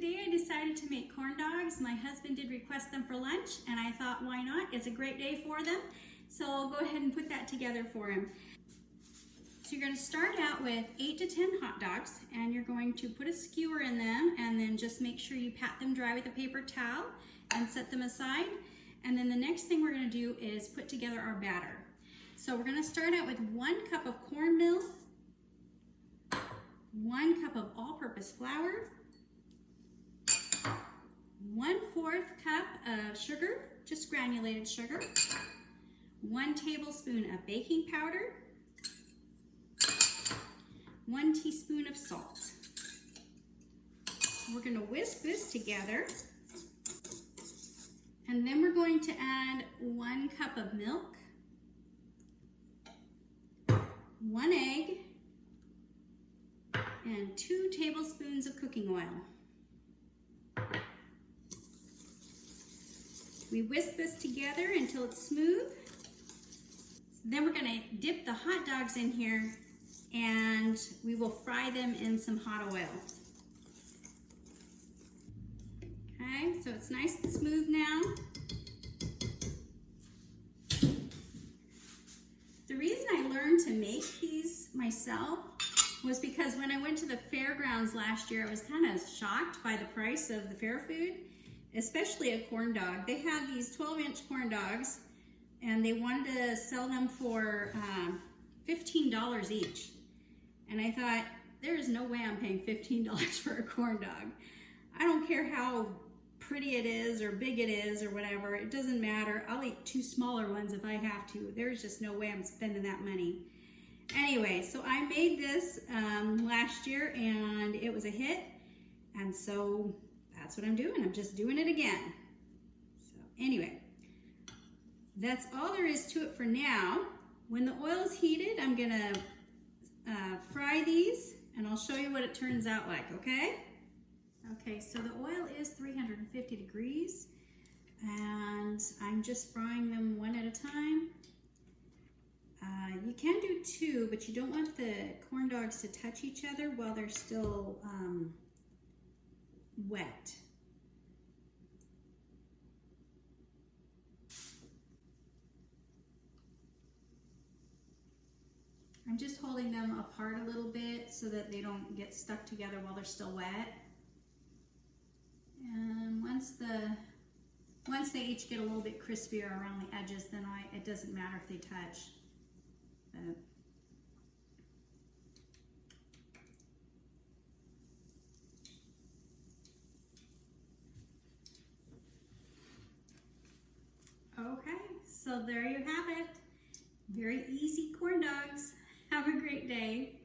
today I decided to make corn dogs. My husband did request them for lunch, and I thought, why not? It's a great day for them. So I'll go ahead and put that together for him. So you're going to start out with 8 to 10 hot dogs, and you're going to put a skewer in them, and then just make sure you pat them dry with a paper towel and set them aside. And then the next thing we're going to do is put together our batter. So we're going to start out with 1 cup of cornmeal, 1 cup of all-purpose flour, 1/4 cup of sugar, just granulated sugar, 1 tablespoon of baking powder, 1 teaspoon of salt. We're going to whisk this together, and then we're going to add 1 cup of milk, 1 egg, and 2 tablespoons of cooking oil. We whisk this together until it's smooth. Then we're going to dip the hot dogs in here, and we will fry them in some hot oil. Okay, so it's nice and smooth now. The reason I learned to make these myself was because when I went to the fairgrounds last year, I was kind of shocked by the price of the fair food, especially a corn dog. They had these 12-inch corn dogs, and they wanted to sell them for $15 each. And I thought, there is no way I'm paying $15 for a corn dog. I don't care how pretty it is or big it is or whatever, it doesn't matter. I'll eat 2 smaller ones if I have to. There's just no way I'm spending that money. Anyway, so I made this last year, and it was a hit, and so that's what I'm doing. I'm just doing it again. So anyway, that's all there is to it for now. When the oil is heated, I'm gonna fry these, and I'll show you what it turns out like, okay? Okay, so the oil is 350 degrees, and I'm just frying them 1 at a time. You can do 2, but you don't want the corn dogs to touch each other while they're still wet. I'm just holding them apart a little bit so that they don't get stuck together while they're still wet. And once they each get a little bit crispier around the edges, then it doesn't matter if they touch. Okay, so there you have it. Very easy corn dogs. Have a great day.